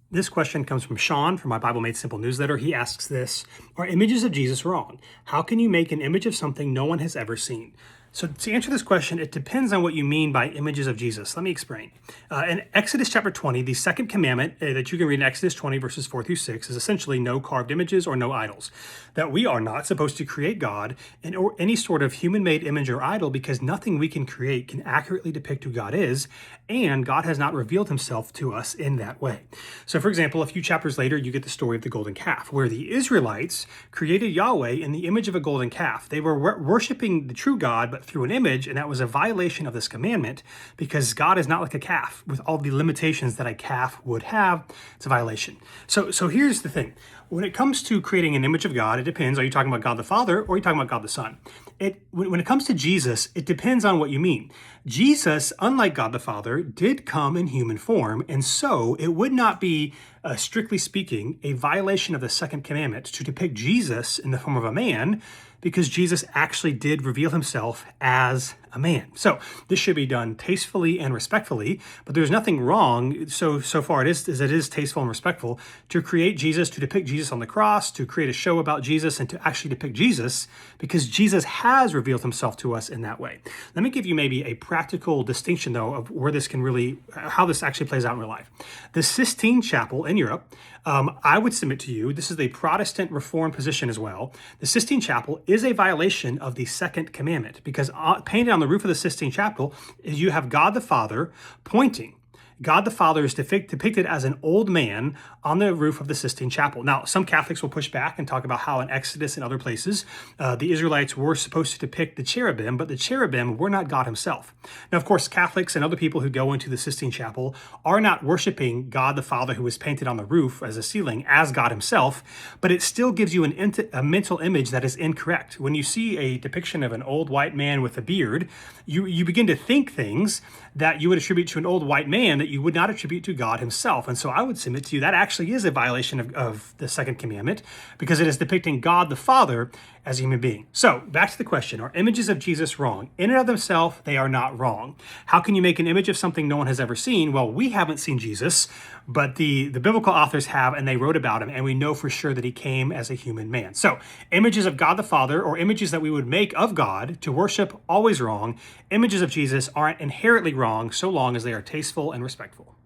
This question comes from Sean from my Bible Made Simple newsletter. He asks this: are images of Jesus wrong? How can you make an image of something no one has ever seen? So to answer this question, it depends on what you mean by images of Jesus. Let me explain. In Exodus chapter 20, the second commandment that you can read in Exodus 20 verses 4 through 6 is essentially no carved images or no idols. That we are not supposed to create God in or any sort of human-made image or idol, because nothing we can create can accurately depict who God is, and God has not revealed himself to us in that way. So for example, a few chapters later, you get the story of the golden calf, where the Israelites created Yahweh in the image of a golden calf. They were worshiping the true God, but through an image, and that was a violation of this commandment, because God is not like a calf with all the limitations that a calf would have. It's a violation. So here's the thing. When it comes to creating an image of God, it depends. Are you talking about God the Father, or are you talking about God the Son? When it comes to Jesus, it depends on what you mean. Jesus, unlike God the Father, did come in human form, and so it would not be, strictly speaking, a violation of the second commandment to depict Jesus in the form of a man, because Jesus actually did reveal himself as a man. So this should be done tastefully and respectfully, but there's nothing wrong, so far it is tasteful and respectful, to create Jesus, to depict Jesus on the cross, to create a show about Jesus, and to actually depict Jesus, because Jesus has revealed himself to us in that way. Let me give you maybe a practical distinction, though, of where this can really, how this actually plays out in real life. The Sistine Chapel in Europe, I would submit to you, this is a Protestant Reformed position as well. The Sistine Chapel is a violation of the second commandment, because painted on the roof of the Sistine Chapel, you have God the Father pointing. God the Father is depicted as an old man on the roof of the Sistine Chapel. Now, some Catholics will push back and talk about how in Exodus and other places, the Israelites were supposed to depict the cherubim, but the cherubim were not God himself. Now, of course, Catholics and other people who go into the Sistine Chapel are not worshiping God the Father, who was painted on the roof as a ceiling, as God himself, but it still gives you a mental image that is incorrect. When you see a depiction of an old white man with a beard, you begin to think things that you would attribute to an old white man that you would not attribute to God himself. And so I would submit to you that actually is a violation of the second commandment, because it is depicting God the Father as a human being. So back to the question, are images of Jesus wrong? In and of themselves, they are not wrong. How can you make an image of something no one has ever seen? Well, we haven't seen Jesus, but the biblical authors have, and they wrote about him, and we know for sure that he came as a human man. So images of God the Father, or images that we would make of God to worship, always wrong. Images of Jesus aren't inherently wrong, so long as they are tasteful and respectful.